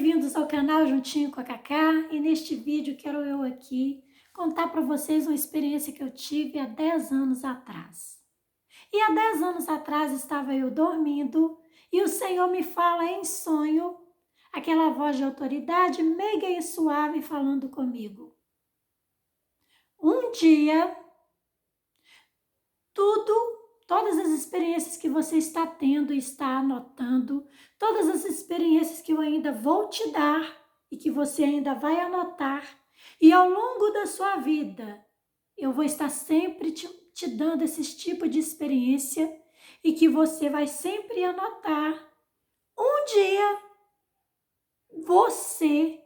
bem-vindos ao canal Juntinho com a Cacá, e neste vídeo quero eu aqui contar para vocês uma experiência que eu tive há 10 anos atrás. E há 10 anos atrás estava eu dormindo e o Senhor me fala em sonho, aquela voz de autoridade meiga e suave falando comigo. Um dia, todas as experiências que você está tendo e está anotando, todas as experiências que eu ainda vou te dar e que você ainda vai anotar, e ao longo da sua vida, eu vou estar sempre te dando esse tipo de experiência e que você vai sempre anotar. Um dia, você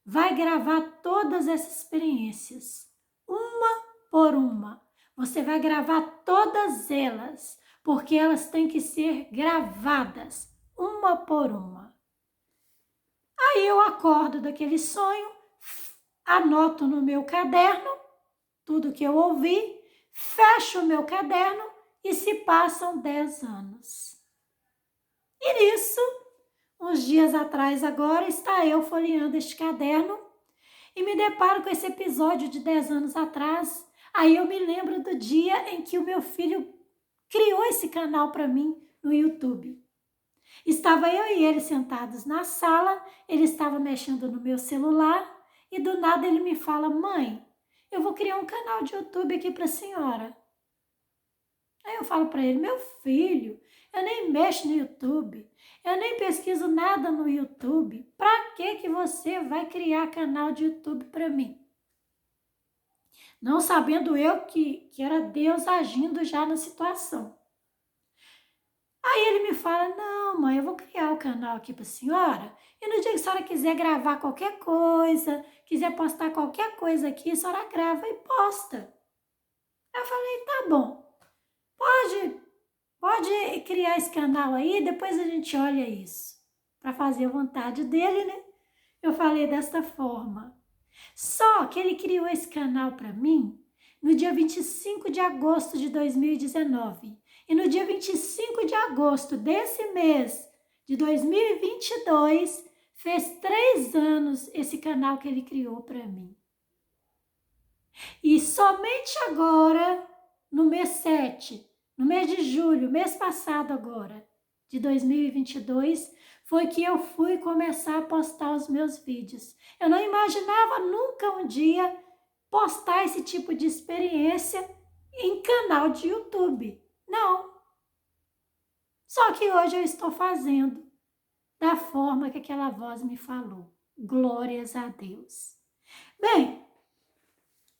vai gravar todas essas experiências, uma por uma. Você vai gravar todas elas, porque elas têm que ser gravadas, uma por uma. Aí eu acordo daquele sonho, anoto no meu caderno tudo que eu ouvi, fecho o meu caderno e se passam 10 anos. E nisso, uns dias atrás agora, está eu folheando este caderno e me deparo com esse episódio de 10 anos atrás. Aí eu me lembro do dia em que o meu filho criou esse canal para mim no YouTube. Estava eu e ele sentados na sala, ele estava mexendo no meu celular e do nada ele me fala: mãe, eu vou criar um canal de YouTube aqui para a senhora. Aí eu falo para ele: meu filho, eu nem mexo no YouTube, eu nem pesquiso nada no YouTube. Para que você vai criar canal de YouTube para mim? Não sabendo eu que era Deus agindo já na situação. Aí ele me fala: não, mãe, eu vou criar o canal aqui para a senhora, e no dia que a senhora quiser gravar qualquer coisa, quiser postar qualquer coisa aqui, a senhora grava e posta. Eu falei: tá bom, pode criar esse canal aí, depois a gente olha isso. Para fazer a vontade dele, né? Eu falei desta forma. Só que ele criou esse canal para mim no dia 25 de agosto de 2019. E no dia 25 de agosto desse mês de 2022, fez 3 anos esse canal que ele criou para mim. E somente agora, no mês 7, no mês de julho, mês passado agora, de 2022, foi que eu fui começar a postar os meus vídeos. Eu não imaginava nunca um dia postar esse tipo de experiência em canal de YouTube. Não. Só que hoje eu estou fazendo da forma que aquela voz me falou. Glórias a Deus. Bem,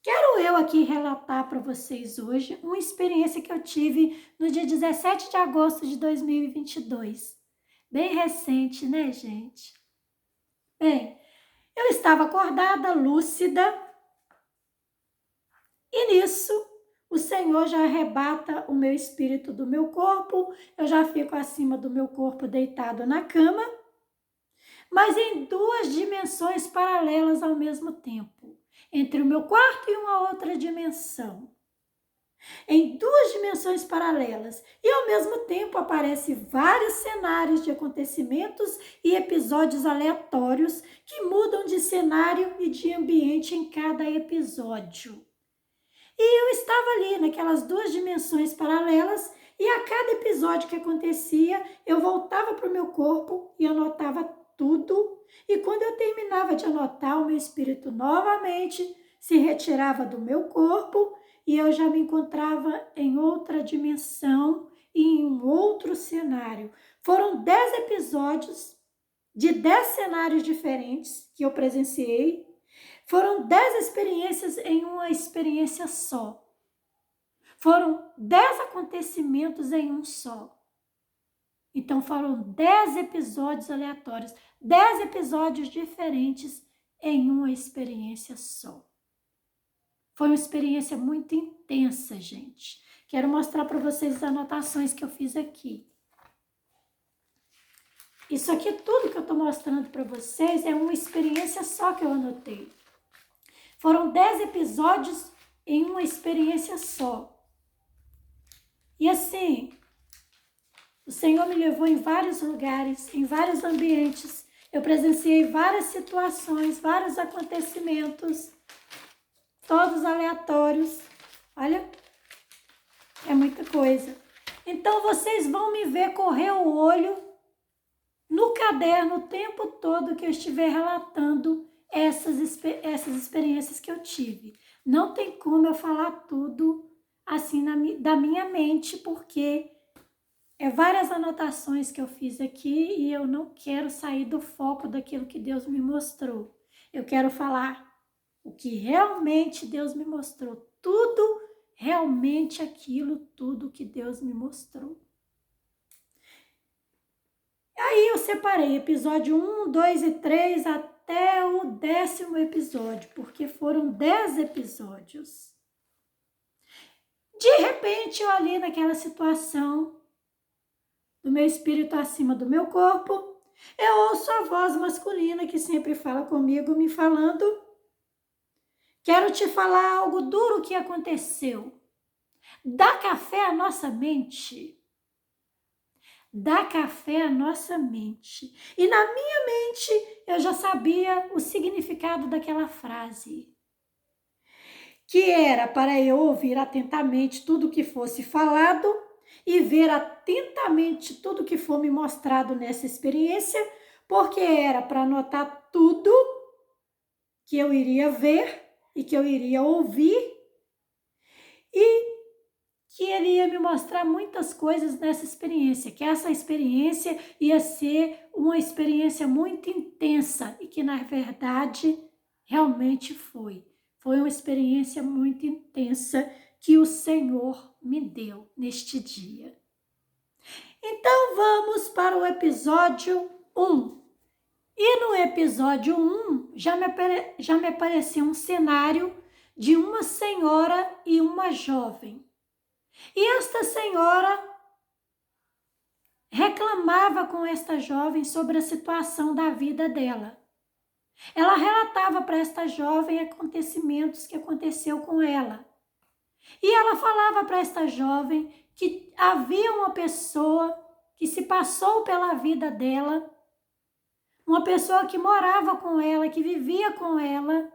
quero eu aqui relatar para vocês hoje uma experiência que eu tive no dia 17 de agosto de 2022. Bem recente, né, gente? Bem, eu estava acordada, lúcida, e nisso o Senhor já arrebata o meu espírito do meu corpo, eu já fico acima do meu corpo deitado na cama, mas em 2 dimensões paralelas ao mesmo tempo, entre o meu quarto e uma outra dimensão. Em 2 dimensões paralelas, e ao mesmo tempo aparecem vários cenários de acontecimentos e episódios aleatórios que mudam de cenário e de ambiente em cada episódio. E eu estava ali naquelas 2 dimensões paralelas e a cada episódio que acontecia, eu voltava para o meu corpo e anotava tudo. E quando eu terminava de anotar, o meu espírito novamente se retirava do meu corpo e eu já me encontrava em outra dimensão e em um outro cenário. Foram 10 episódios de 10 cenários diferentes que eu presenciei. Foram 10 experiências em uma experiência só. Foram 10 acontecimentos em um só. Então foram 10 episódios aleatórios, 10 episódios diferentes em uma experiência só. Foi uma experiência muito intensa, gente. Quero mostrar para vocês as anotações que eu fiz aqui. Isso aqui, tudo que eu estou mostrando para vocês, é uma experiência só que eu anotei. Foram 10 episódios em uma experiência só. E assim, o Senhor me levou em vários lugares, em vários ambientes, Eu presenciei várias situações, vários acontecimentos, todos aleatórios. Olha, é muita coisa. Então, vocês vão me ver correr o olho no caderno o tempo todo que eu estiver relatando essas experiências que eu tive. Não tem como eu falar tudo assim da minha mente, porque é várias anotações que eu fiz aqui e eu não quero sair do foco daquilo que Deus me mostrou. Eu quero falar o que realmente Deus me mostrou. Tudo, realmente aquilo, tudo que Deus me mostrou. Aí eu separei episódio 1, 2 e 3 até o 10º episódio, porque foram 10 episódios. De repente, eu ali naquela situação do meu espírito acima do meu corpo, eu ouço a voz masculina que sempre fala comigo, me falando: quero te falar algo duro que aconteceu. Dá café à nossa mente. Dá café à nossa mente. E na minha mente eu já sabia o significado daquela frase, que era para eu ouvir atentamente tudo que fosse falado e ver atentamente tudo que for me mostrado nessa experiência, porque era para anotar tudo que eu iria ver e que eu iria ouvir e que ele ia me mostrar muitas coisas nessa experiência, que essa experiência ia ser uma experiência muito intensa e que, na verdade, realmente foi. Foi uma experiência muito intensa que o Senhor me deu neste dia. Então, vamos para o episódio 1. E no episódio 1, já me apareceu um cenário de uma senhora e uma jovem. E esta senhora reclamava com esta jovem sobre a situação da vida dela. Ela relatava para esta jovem acontecimentos que aconteceu com ela. E ela falava para esta jovem que havia uma pessoa que se passou pela vida dela, uma pessoa que morava com ela, que vivia com ela,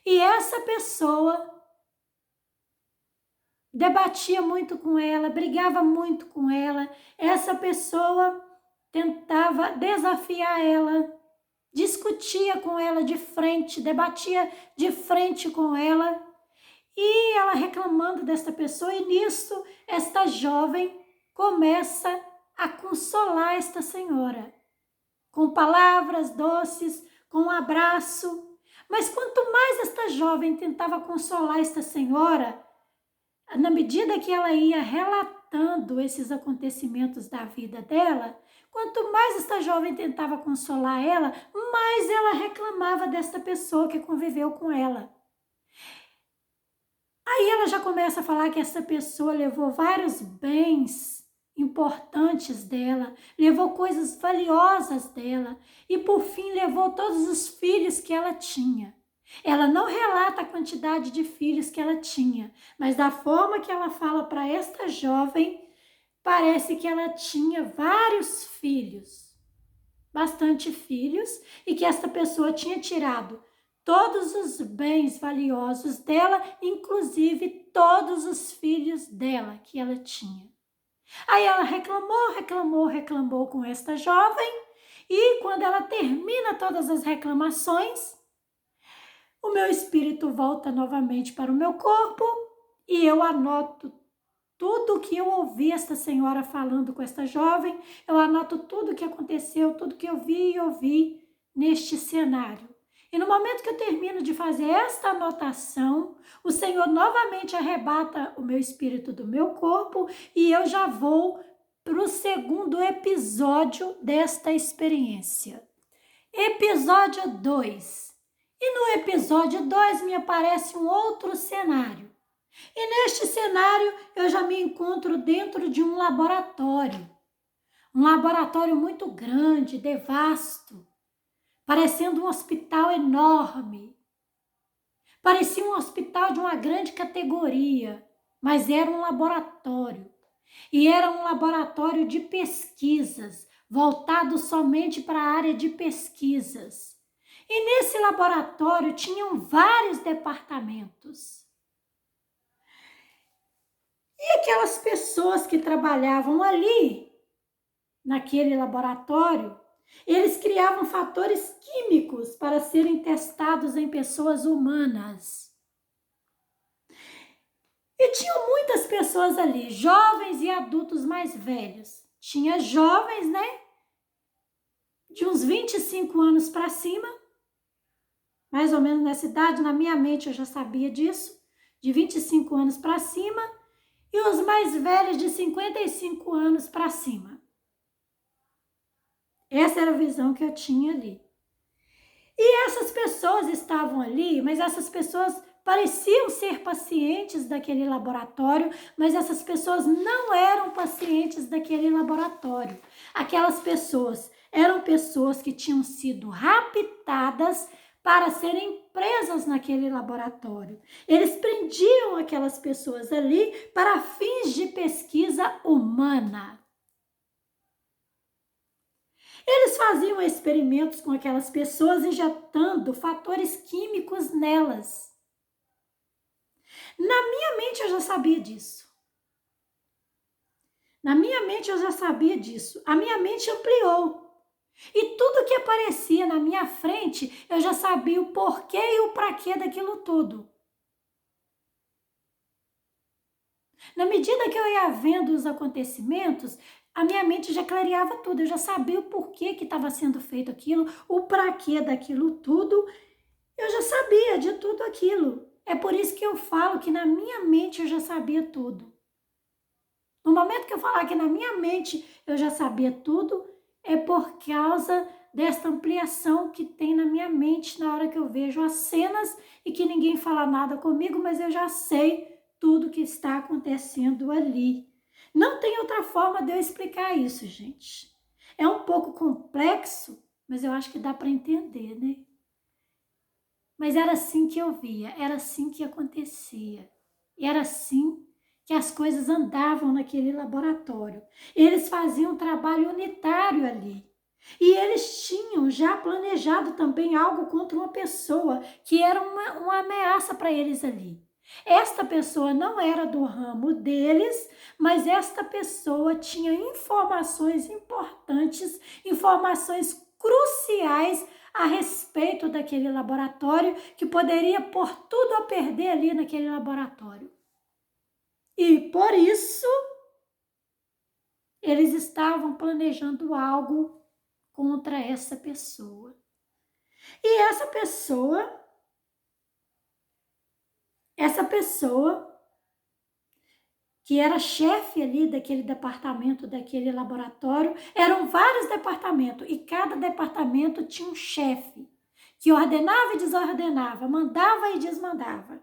e essa pessoa debatia muito com ela, brigava muito com ela. Essa pessoa tentava desafiar ela, discutia com ela de frente, debatia de frente com ela. E ela reclamando desta pessoa, e nisso esta jovem começa a consolar esta senhora, com palavras doces, com um abraço. Mas quanto mais esta jovem tentava consolar esta senhora, na medida que ela ia relatando esses acontecimentos da vida dela, quanto mais esta jovem tentava consolar ela, mais ela reclamava desta pessoa que conviveu com ela. Aí ela já começa a falar que essa pessoa levou vários bens importantes dela, levou coisas valiosas dela e, por fim, levou todos os filhos que ela tinha. Ela não relata a quantidade de filhos que ela tinha, mas da forma que ela fala para esta jovem, parece que ela tinha vários filhos, bastante filhos, e que esta pessoa tinha tirado todos os bens valiosos dela, inclusive todos os filhos dela que ela tinha. Aí ela reclamou com esta jovem, e quando ela termina todas as reclamações, o meu espírito volta novamente para o meu corpo e eu anoto tudo o que eu ouvi esta senhora falando com esta jovem, eu anoto tudo o que aconteceu, tudo que eu vi e ouvi neste cenário. E no momento que eu termino de fazer esta anotação, o Senhor novamente arrebata o meu espírito do meu corpo e eu já vou para o segundo episódio desta experiência. Episódio 2. E no episódio 2 me aparece um outro cenário. E neste cenário eu já me encontro dentro de um laboratório. Um laboratório muito grande, vasto, parecendo um hospital enorme. Parecia um hospital de uma grande categoria, mas era um laboratório. E era um laboratório de pesquisas. voltado somente para a área de pesquisas. E nesse laboratório tinham vários departamentos. E aquelas pessoas que trabalhavam ali, naquele laboratório, eles criavam fatores químicos para serem testados em pessoas humanas. E tinham muitas pessoas ali, jovens e adultos mais velhos. Tinha jovens, né? De uns 25 anos para cima, mais ou menos nessa idade, na minha mente eu já sabia disso, de 25 anos para cima, e os mais velhos de 55 anos para cima. Essa era a visão que eu tinha ali. E essas pessoas estavam ali, mas essas pessoas pareciam ser pacientes daquele laboratório, mas essas pessoas não eram pacientes daquele laboratório. Aquelas pessoas eram pessoas que tinham sido raptadas para serem presas naquele laboratório. Eles prendiam aquelas pessoas ali para fins de pesquisa humana. Eles faziam experimentos com aquelas pessoas, injetando fatores químicos nelas. Na minha mente eu já sabia disso. Na minha mente eu já sabia disso. A minha mente ampliou. E tudo que aparecia na minha frente, eu já sabia o porquê e o praquê daquilo tudo. Na medida que eu ia vendo os acontecimentos, a minha mente já clareava tudo. Eu já sabia o porquê que estava sendo feito aquilo, o praquê daquilo tudo. Eu já sabia de tudo aquilo. É por isso que eu falo que na minha mente eu já sabia tudo. No momento que eu falar que na minha mente eu já sabia tudo, é por causa desta ampliação que tem na minha mente na hora que eu vejo as cenas e que ninguém fala nada comigo, mas eu já sei tudo que está acontecendo ali. Não tem outra forma de eu explicar isso, gente. É um pouco complexo, mas eu acho que dá para entender, né? Mas era assim que eu via, era assim que acontecia. Era assim que as coisas andavam naquele laboratório. Eles faziam um trabalho unitário ali. E eles tinham já planejado também algo contra uma pessoa que era uma ameaça para eles ali. Esta pessoa não era do ramo deles, mas esta pessoa tinha informações importantes, informações cruciais a respeito daquele laboratório, que poderia pôr tudo a perder ali naquele laboratório. E por isso, eles estavam planejando algo contra essa pessoa. E essa pessoa que era chefe ali daquele departamento, daquele laboratório, eram vários departamentos e cada departamento tinha um chefe que ordenava e desordenava, mandava e desmandava.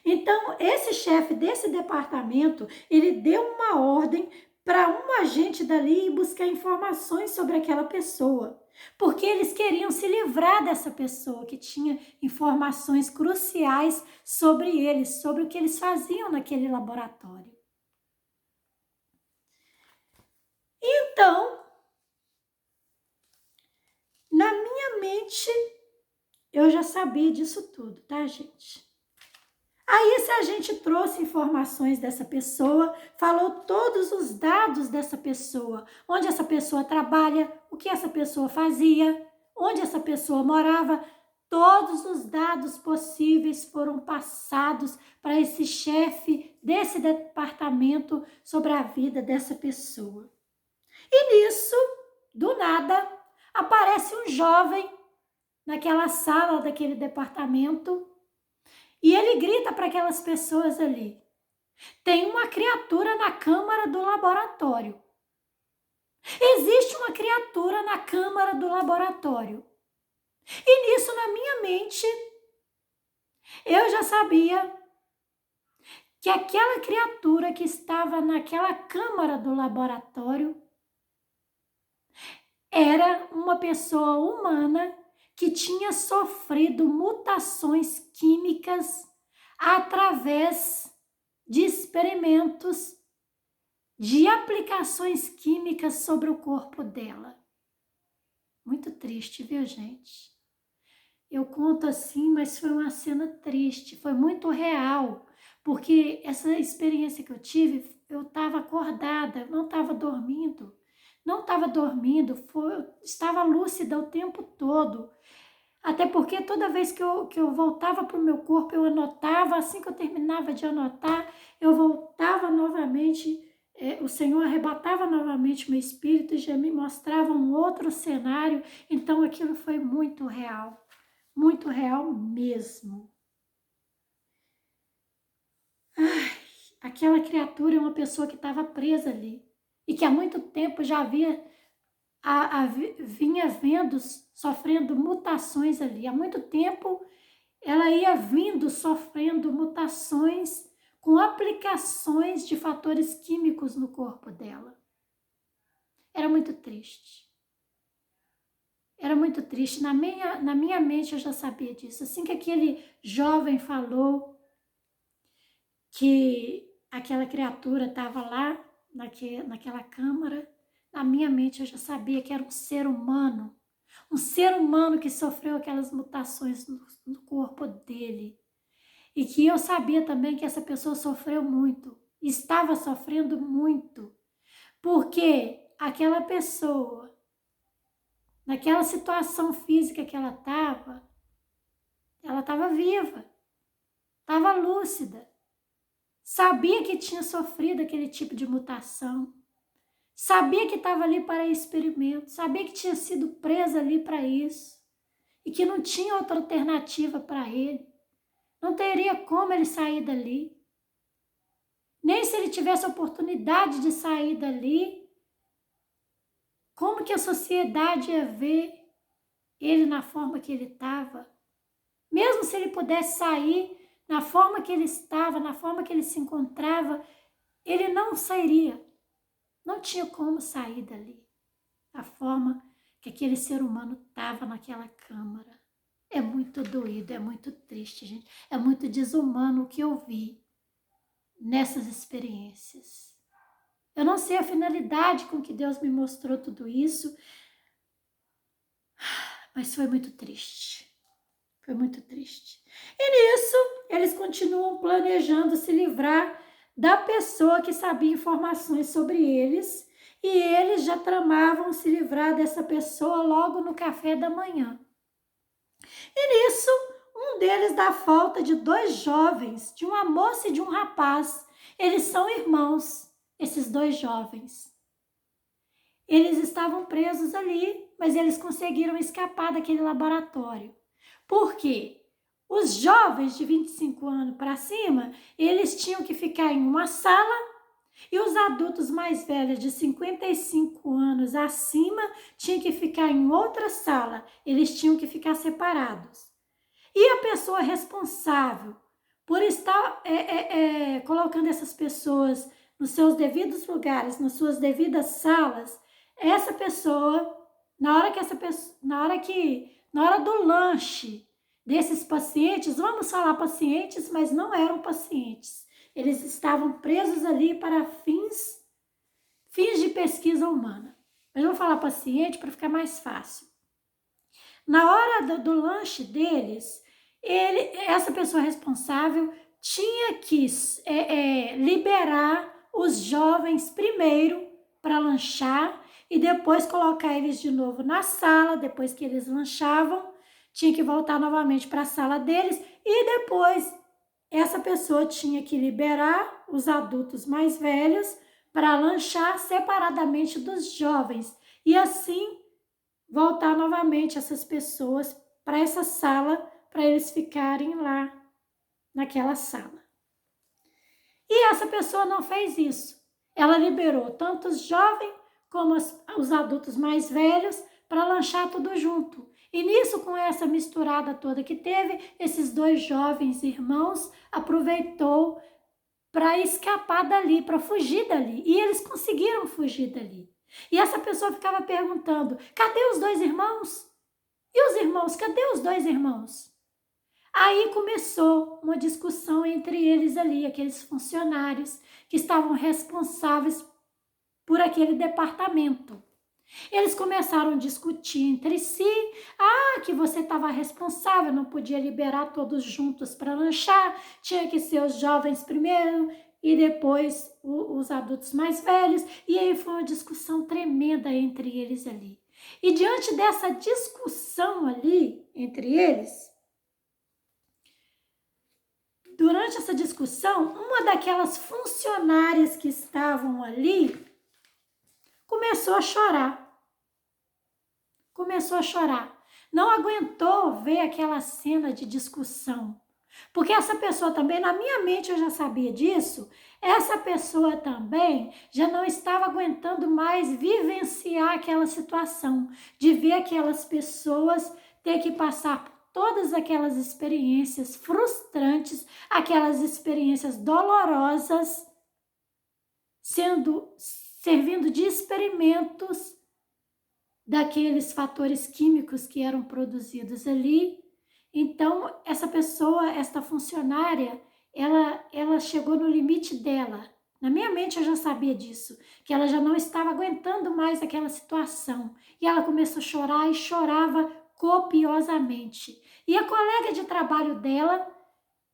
Então, esse chefe desse departamento, ele deu uma ordem para um agente dali ir buscar informações sobre aquela pessoa, porque eles queriam se livrar dessa pessoa que tinha informações cruciais sobre eles, sobre o que eles faziam naquele laboratório. Então, na minha mente, eu já sabia disso tudo, tá, gente? Aí, se a gente trouxe informações dessa pessoa, falou todos os dados dessa pessoa, onde essa pessoa trabalha, o que essa pessoa fazia, onde essa pessoa morava, todos os dados possíveis foram passados para esse chefe desse departamento sobre a vida dessa pessoa. E nisso, do nada, aparece um jovem naquela sala daquele departamento e ele grita para aquelas pessoas ali: tem uma criatura na câmara do laboratório. Existe uma criatura na câmara do laboratório. E nisso, na minha mente, eu já sabia que aquela criatura que estava naquela câmara do laboratório era uma pessoa humana que tinha sofrido mutações químicas através de experimentos, de aplicações químicas sobre o corpo dela. Muito triste, viu, gente? Eu conto assim, mas foi uma cena triste, foi muito real, porque essa experiência que eu tive, eu estava acordada, não estava dormindo. Não estava dormindo, estava lúcida o tempo todo. Até porque toda vez que eu voltava para o meu corpo, eu anotava, assim que eu terminava de anotar, eu voltava novamente, o Senhor arrebatava novamente meu espírito e já me mostrava um outro cenário. Então aquilo foi muito real mesmo. Aquela criatura é uma pessoa que estava presa ali e que há muito tempo já vinha vendo, sofrendo mutações ali. Há muito tempo ela ia vindo sofrendo mutações com aplicações de fatores químicos no corpo dela. Era muito triste. Era muito triste. Na minha mente eu já sabia disso. Assim que aquele jovem falou que aquela criatura estava lá, naquela câmara, na minha mente eu já sabia que era um ser humano que sofreu aquelas mutações no corpo dele. E que eu sabia também que essa pessoa sofreu muito, estava sofrendo muito, porque aquela pessoa, naquela situação física que ela estava viva, estava lúcida, sabia que tinha sofrido aquele tipo de mutação, sabia que estava ali para experimento, sabia que tinha sido presa ali para isso e que não tinha outra alternativa para ele, não teria como ele sair dali. Nem se ele tivesse a oportunidade de sair dali, como que a sociedade ia ver ele na forma que ele estava? Mesmo se ele pudesse sair na forma que ele estava, na forma que ele se encontrava, ele não sairia. Não tinha como sair dali. A forma que aquele ser humano estava naquela câmara. É muito doído, é muito triste, gente. É muito desumano o que eu vi nessas experiências. Eu não sei a finalidade com que Deus me mostrou tudo isso, mas foi muito triste. Foi muito triste. E nisso, eles continuam planejando se livrar da pessoa que sabia informações sobre eles, e eles já tramavam se livrar dessa pessoa logo no café da manhã. E nisso, um deles dá falta de 2 jovens, de uma moça e de um rapaz. Eles são irmãos, esses 2 jovens. Eles estavam presos ali, mas eles conseguiram escapar daquele laboratório. Por quê? Os jovens de 25 anos para cima, eles tinham que ficar em uma sala e os adultos mais velhos de 55 anos acima tinham que ficar em outra sala. Eles tinham que ficar separados. E a pessoa responsável por estar colocando essas pessoas nos seus devidos lugares, nas suas devidas salas, essa pessoa, na hora do lanche desses pacientes, vamos falar pacientes, mas não eram pacientes. Eles estavam presos ali para fins de pesquisa humana. Mas eu vou falar paciente para ficar mais fácil. Na hora do lanche deles, essa pessoa responsável tinha que liberar os jovens primeiro para lanchar e depois colocar eles de novo na sala. Depois que eles lanchavam, tinha que voltar novamente para a sala deles e depois essa pessoa tinha que liberar os adultos mais velhos para lanchar separadamente dos jovens e assim voltar novamente essas pessoas para essa sala, para eles ficarem lá naquela sala. E essa pessoa não fez isso. Ela liberou tanto os jovens como os adultos mais velhos para lanchar tudo junto. E nisso, com essa misturada toda que teve, esses 2 jovens irmãos aproveitou para escapar dali, para fugir dali. E eles conseguiram fugir dali. E essa pessoa ficava perguntando, cadê os 2 irmãos? E os irmãos, cadê os 2 irmãos? Aí começou uma discussão entre eles ali, aqueles funcionários que estavam responsáveis por aquele departamento. Eles começaram a discutir entre si, que você estava responsável, não podia liberar todos juntos para lanchar, tinha que ser os jovens primeiro e depois os adultos mais velhos, e aí foi uma discussão tremenda entre eles ali. E diante dessa discussão ali entre eles, durante essa discussão, uma daquelas funcionárias que estavam ali começou a chorar. Começou a chorar. Não aguentou ver aquela cena de discussão. Porque essa pessoa também, na minha mente eu já sabia disso, essa pessoa também já não estava aguentando mais vivenciar aquela situação, de ver aquelas pessoas ter que passar por todas aquelas experiências frustrantes, aquelas experiências dolorosas, servindo de experimentos daqueles fatores químicos que eram produzidos ali. Então, essa pessoa, esta funcionária, ela chegou no limite dela. Na minha mente eu já sabia disso, que ela já não estava aguentando mais aquela situação. E ela começou a chorar e chorava copiosamente. E a colega de trabalho dela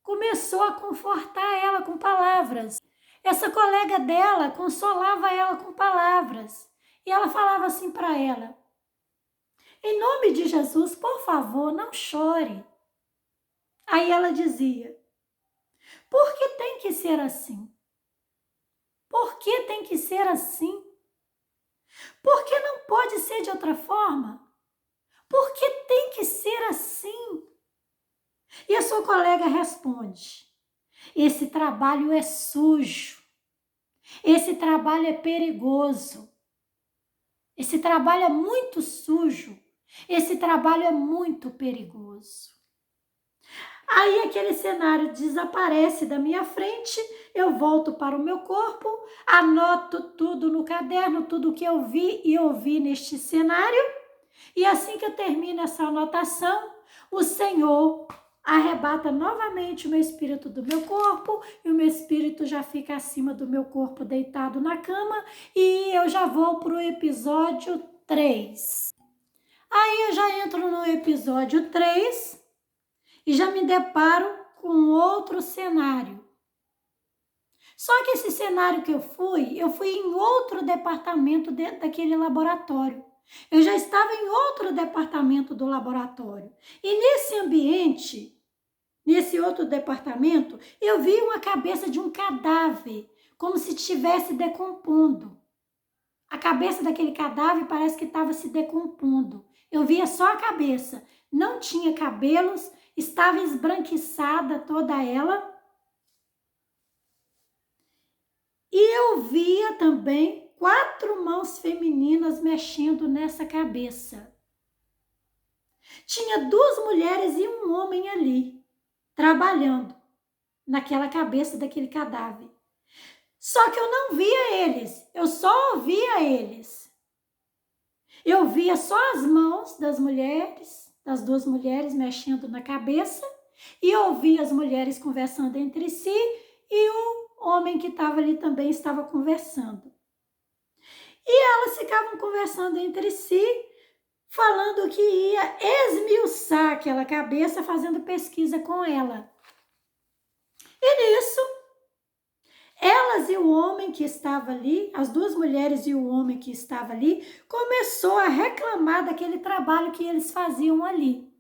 começou a confortar ela com palavras. Essa colega dela consolava ela com palavras. E ela falava assim para ela: em nome de Jesus, por favor, não chore. Aí ela dizia: por que tem que ser assim? Por que tem que ser assim? Por que não pode ser de outra forma? Por que tem que ser assim? E a sua colega responde: esse trabalho é sujo. Esse trabalho é perigoso. Esse trabalho é muito sujo. Esse trabalho é muito perigoso. Aí aquele cenário desaparece da minha frente, eu volto para o meu corpo, anoto tudo no caderno, tudo que eu vi e ouvi neste cenário, e assim que eu termino essa anotação, o Senhor arrebata novamente o meu espírito do meu corpo, e o meu espírito já fica acima do meu corpo deitado na cama, e eu já vou para o episódio 3. Aí eu já entro no episódio 3 e já me deparo com outro cenário. Só que esse cenário que eu fui em outro departamento daquele laboratório. Eu já estava em outro departamento do laboratório. E nesse ambiente, nesse outro departamento, eu vi uma cabeça de um cadáver, como se estivesse decompondo. A cabeça daquele cadáver parece que estava se decompondo. Eu via só a cabeça, não tinha cabelos, estava esbranquiçada toda ela. E eu via também 4 mãos femininas mexendo nessa cabeça. Tinha 2 mulheres e um homem ali, trabalhando naquela cabeça daquele cadáver. Só que eu não via eles, eu só ouvia eles. Eu via só as mãos das mulheres, das 2 mulheres mexendo na cabeça, e ouvia as mulheres conversando entre si, e o homem que estava ali também estava conversando. E elas ficavam conversando entre si, falando que ia esmiuçar aquela cabeça, fazendo pesquisa com ela. E nisso, elas e o homem que estava ali, as 2 mulheres e o homem que estava ali, começou a reclamar daquele trabalho que eles faziam ali.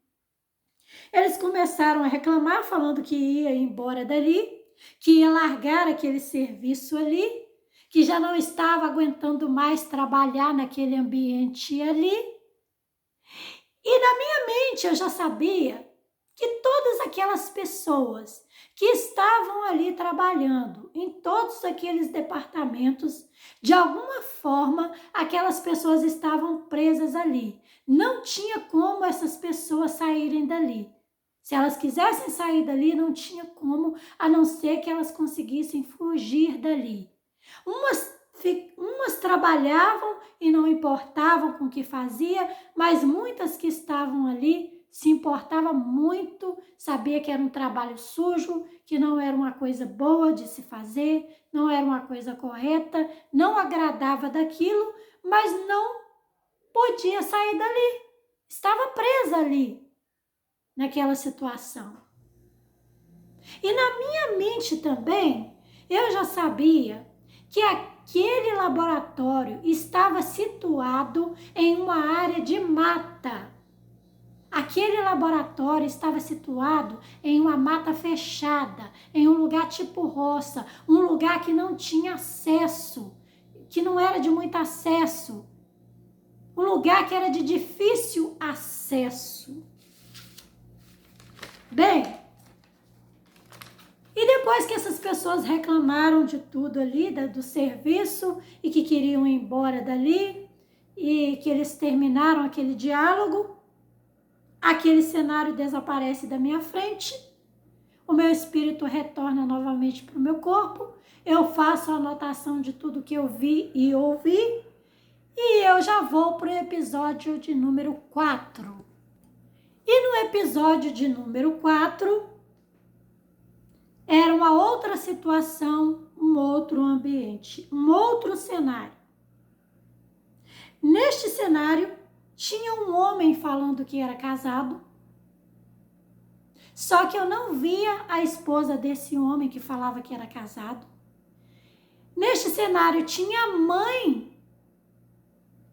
Eles começaram a reclamar, falando que ia embora dali, que ia largar aquele serviço ali, que já não estava aguentando mais trabalhar naquele ambiente ali. E na minha mente eu já sabia que todas aquelas pessoas que estavam ali trabalhando em todos aqueles departamentos, de alguma forma, aquelas pessoas estavam presas ali. Não tinha como essas pessoas saírem dali. Se elas quisessem sair dali, não tinha como, a não ser que elas conseguissem fugir dali. Umas trabalhavam e não importavam com o que fazia, mas muitas que estavam ali se importava muito, sabia que era um trabalho sujo, que não era uma coisa boa de se fazer, não era uma coisa correta, não agradava daquilo, mas não podia sair dali. Estava presa ali, naquela situação. E na minha mente também, eu já sabia que aquele laboratório estava situado em uma área de mata. Aquele laboratório estava situado em uma mata fechada, em um lugar tipo roça, um lugar que não tinha acesso, que não era de muito acesso, um lugar que era de difícil acesso. Bem, e depois que essas pessoas reclamaram de tudo ali, do serviço, e que queriam ir embora dali, e que eles terminaram aquele diálogo, aquele cenário desaparece da minha frente, o meu espírito retorna novamente para o meu corpo, eu faço a anotação de tudo que eu vi e ouvi, e eu já vou para o episódio de número 4. E no episódio de número 4, era uma outra situação, um outro ambiente, um outro cenário. Neste cenário, tinha um homem falando que era casado, só que eu não via a esposa desse homem que falava que era casado. Neste cenário, tinha a mãe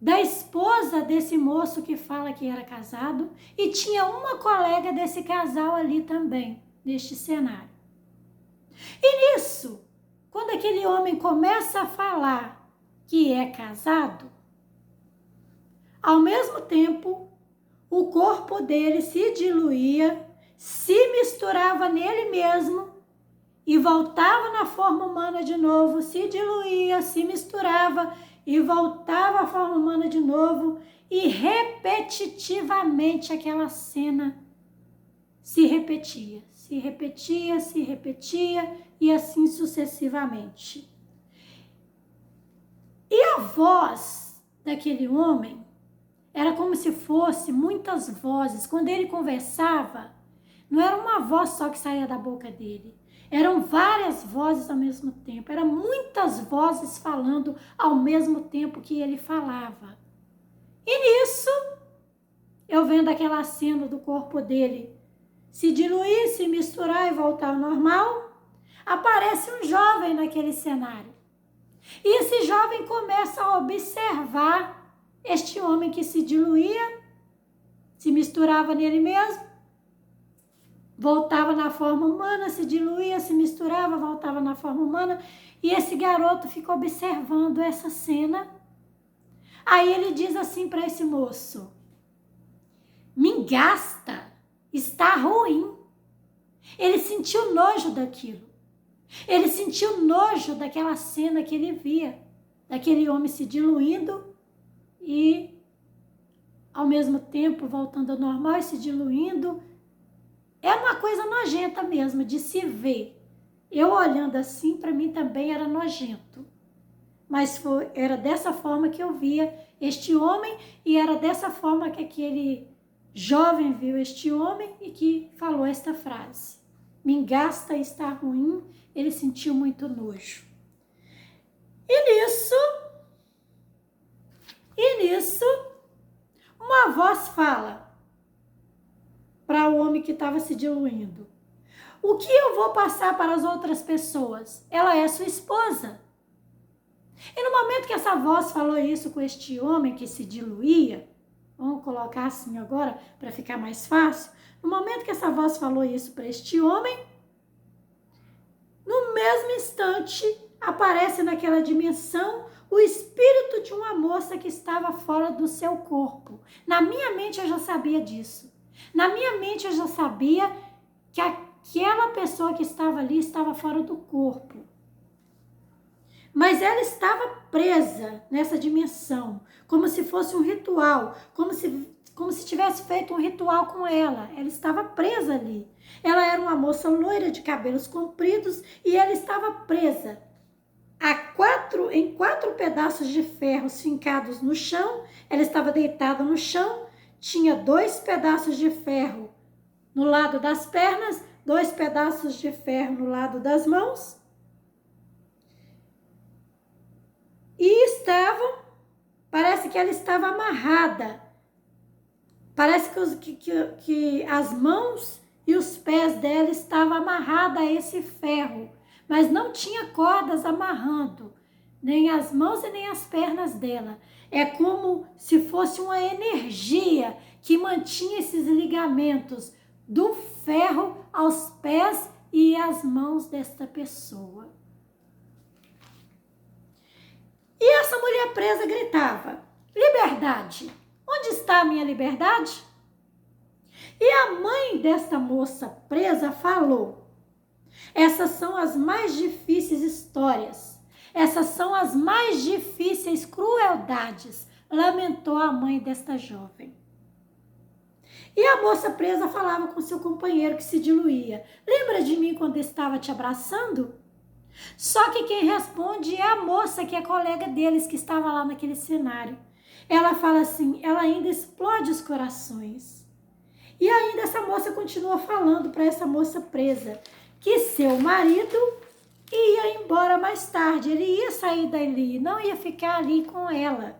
da esposa desse moço que fala que era casado e tinha uma colega desse casal ali também, neste cenário. E nisso, quando aquele homem começa a falar que é casado, ao mesmo tempo, o corpo dele se diluía, se misturava nele mesmo e voltava na forma humana de novo, se diluía, se misturava e voltava à forma humana de novo e repetitivamente aquela cena se repetia, se repetia, se repetia e assim sucessivamente. E a voz daquele homem era como se fosse muitas vozes. Quando ele conversava, não era uma voz só que saía da boca dele. Eram várias vozes ao mesmo tempo. Eram muitas vozes falando ao mesmo tempo que ele falava. E nisso, eu vendo aquela cena do corpo dele se diluir, se misturar e voltar ao normal, aparece um jovem naquele cenário. E esse jovem começa a observar este homem que se diluía, se misturava nele mesmo, voltava na forma humana, se diluía, se misturava, voltava na forma humana. E esse garoto fica observando essa cena. Aí ele diz assim para esse moço: me gasta, está ruim. Ele sentiu nojo daquilo. Ele sentiu nojo daquela cena que ele via, daquele homem se diluindo e, ao mesmo tempo, voltando ao normal e se diluindo. É uma coisa nojenta mesmo de se ver. Eu olhando assim, para mim também era nojento. Mas era dessa forma que eu via este homem e era dessa forma que aquele jovem viu este homem e que falou esta frase. Me engasta, está ruim. Ele sentiu muito nojo. E nisso, uma voz fala para o homem que estava se diluindo: o que eu vou passar para as outras pessoas? Ela é sua esposa. E no momento que essa voz falou isso com este homem que se diluía, vamos colocar assim agora para ficar mais fácil, no momento que essa voz falou isso para este homem, no mesmo instante aparece naquela dimensão o espírito de uma moça que estava fora do seu corpo. Na minha mente eu já sabia disso. Na minha mente eu já sabia que aquela pessoa que estava ali estava fora do corpo. Mas ela estava presa nessa dimensão, como se fosse um ritual, como se tivesse feito um ritual com ela. Ela estava presa ali. Ela era uma moça loira de cabelos compridos e ela estava presa em 4 pedaços de ferro fincados no chão. Ela estava deitada no chão, tinha 2 pedaços de ferro no lado das pernas, 2 pedaços de ferro no lado das mãos. E estavam parece que ela estava amarrada. Parece que as mãos e os pés dela estavam amarrados a esse ferro, mas não tinha cordas amarrando, nem as mãos e nem as pernas dela. É como se fosse uma energia que mantinha esses ligamentos do ferro aos pés e às mãos desta pessoa. E essa mulher presa gritava: liberdade! Onde está a minha liberdade? E a mãe desta moça presa falou: essas são as mais difíceis histórias, essas são as mais difíceis crueldades, lamentou a mãe desta jovem. E a moça presa falava com seu companheiro que se diluía: lembra de mim quando estava te abraçando? Só que quem responde é a moça que é colega deles, que estava lá naquele cenário. Ela fala assim, ela ainda explode os corações. E ainda essa moça continua falando para essa moça presa que seu marido ia embora mais tarde, ele ia sair dali, não ia ficar ali com ela.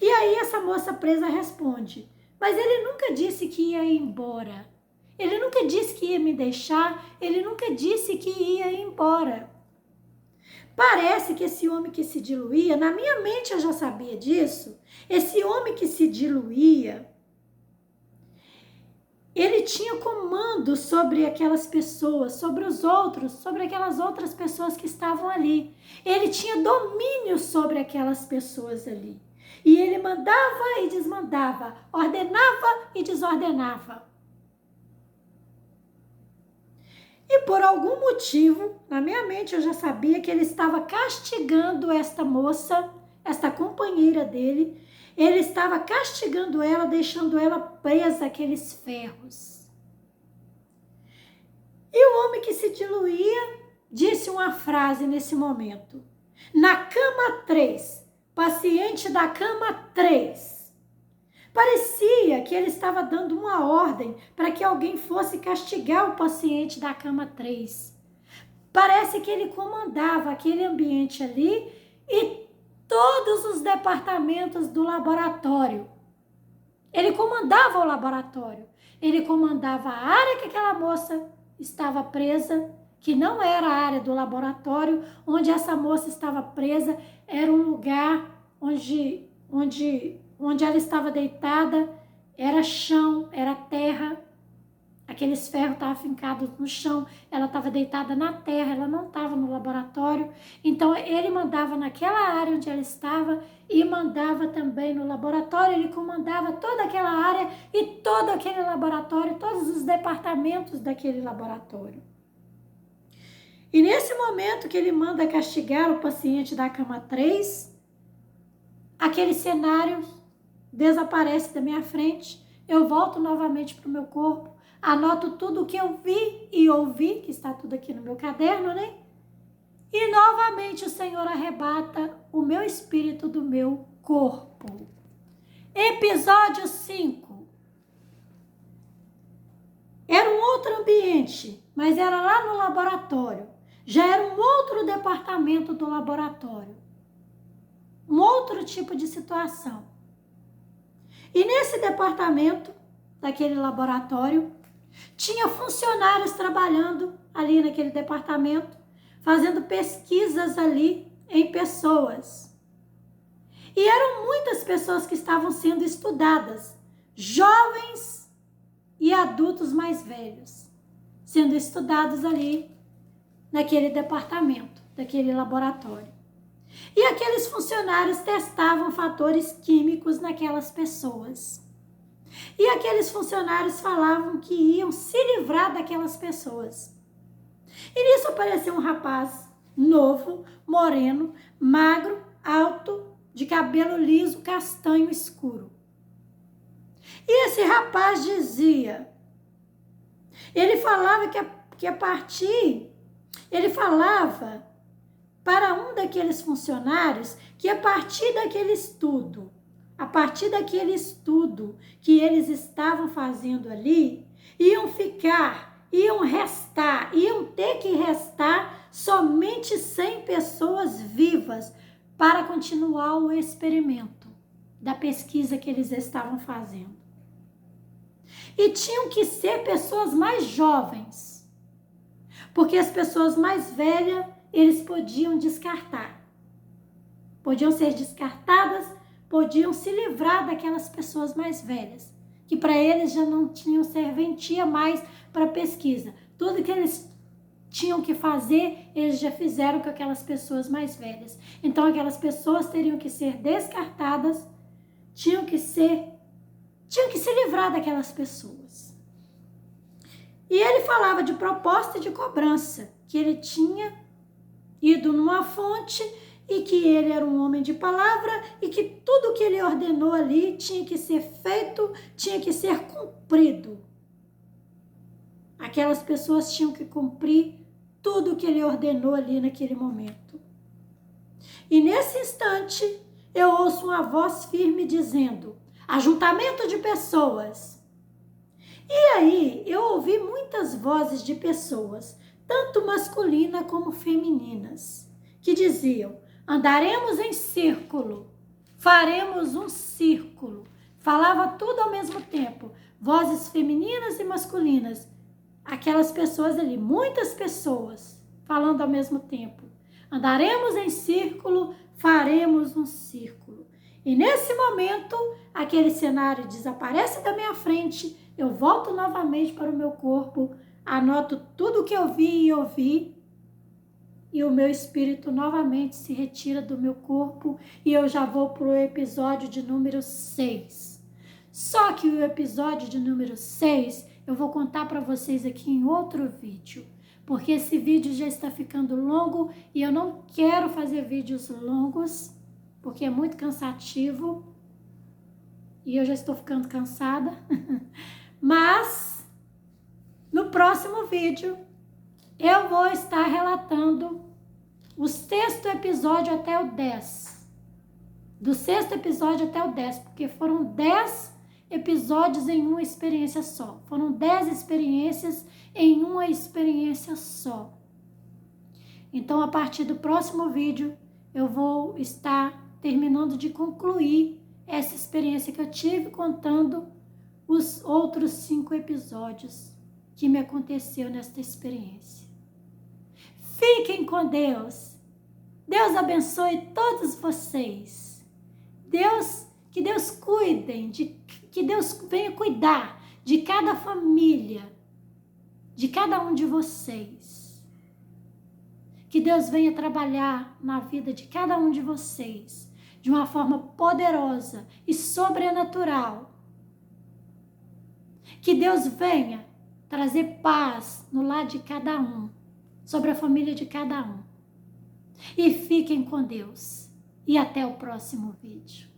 E aí essa moça presa responde: mas ele nunca disse que ia embora. Ele nunca disse que ia me deixar, ele nunca disse que ia embora. Parece que esse homem que se diluía, na minha mente eu já sabia disso, esse homem que se diluía, ele tinha comando sobre aquelas pessoas, sobre os outros, sobre aquelas outras pessoas que estavam ali. Ele tinha domínio sobre aquelas pessoas ali. E ele mandava e desmandava, ordenava e desordenava. E por algum motivo, na minha mente eu já sabia que ele estava castigando esta moça, esta companheira dele. Ele estava castigando ela, deixando ela presa àqueles ferros. E o homem que se diluía disse uma frase nesse momento: na cama 3, paciente da cama 3. Parecia que ele estava dando uma ordem para que alguém fosse castigar o paciente da cama 3. Parece que ele comandava aquele ambiente ali e todos os departamentos do laboratório. Ele comandava o laboratório. Ele comandava a área que aquela moça estava presa, que não era a área do laboratório. Onde essa moça estava presa era um lugar onde ela estava deitada, era chão, era terra. Aqueles ferros estavam fincados no chão, ela estava deitada na terra, ela não estava no laboratório. Então, ele mandava naquela área onde ela estava e mandava também no laboratório. Ele comandava toda aquela área e todo aquele laboratório, todos os departamentos daquele laboratório. E nesse momento que ele manda castigar o paciente da cama 3, aquele cenário desaparece da minha frente, eu volto novamente para o meu corpo, anoto tudo o que eu vi e ouvi, que está tudo aqui no meu caderno, né? E novamente o Senhor arrebata o meu espírito do meu corpo. Episódio 5. Era um outro ambiente, mas era lá no laboratório. Já era um outro departamento do laboratório. Um outro tipo de situação. E nesse departamento, daquele laboratório, tinha funcionários trabalhando ali naquele departamento, fazendo pesquisas ali em pessoas. E eram muitas pessoas que estavam sendo estudadas, jovens e adultos mais velhos, sendo estudados ali naquele departamento, daquele laboratório. E aqueles funcionários testavam fatores químicos naquelas pessoas. E aqueles funcionários falavam que iam se livrar daquelas pessoas. E nisso apareceu um rapaz novo, moreno, magro, alto, de cabelo liso, castanho escuro. E esse rapaz dizia, ele falava ele falava para um daqueles funcionários que a partir daquele estudo que eles estavam fazendo ali, iam ter que restar somente 100 pessoas vivas para continuar o experimento. da pesquisa que eles estavam fazendo. E tinham que ser pessoas mais jovens, porque as pessoas mais velhas eles podiam descartar. Podiam ser descartadas, podiam se livrar daquelas pessoas mais velhas, que para eles já não tinham serventia mais para pesquisa. Tudo que eles tinham que fazer, eles já fizeram com aquelas pessoas mais velhas. Então aquelas pessoas teriam que ser descartadas, tinham que se livrar daquelas pessoas. E ele falava de proposta e de cobrança, que ele tinha ido numa fonte e que ele era um homem de palavra e que tudo que ele ordenou ali tinha que ser feito, tinha que ser cumprido. Aquelas pessoas tinham que cumprir tudo que ele ordenou ali naquele momento. E nesse instante, eu ouço uma voz firme dizendo: ajuntamento de pessoas. E aí, eu ouvi muitas vozes de pessoas, tanto masculinas como femininas, que diziam: andaremos em círculo, faremos um círculo. Falava tudo ao mesmo tempo, vozes femininas e masculinas. Aquelas pessoas ali, muitas pessoas, falando ao mesmo tempo. Andaremos em círculo, faremos um círculo. E nesse momento, aquele cenário desaparece da minha frente, eu volto novamente para o meu corpo, anoto tudo que eu vi e ouvi, e o meu espírito novamente se retira do meu corpo e eu já vou para o episódio de número 6. Só que o episódio de número 6 eu vou contar para vocês aqui em outro vídeo, porque esse vídeo já está ficando longo e eu não quero fazer vídeos longos, porque é muito cansativo e eu já estou ficando cansada. Mas no próximo vídeo eu vou estar relatando o 6º episódio até o 10. Do 6º episódio até o 10, porque foram 10 episódios em uma experiência só. Foram 10 experiências em uma experiência só. Então, a partir do próximo vídeo, eu vou estar terminando de concluir essa experiência que eu tive, contando os outros 5 episódios que me aconteceu nesta experiência. Fiquem com Deus. Deus abençoe todos vocês. Que Deus que Deus venha cuidar de cada família, de cada um de vocês. Que Deus venha trabalhar na vida de cada um de vocês de uma forma poderosa e sobrenatural. Que Deus venha trazer paz no lar de cada um, sobre a família de cada um. E fiquem com Deus. E até o próximo vídeo.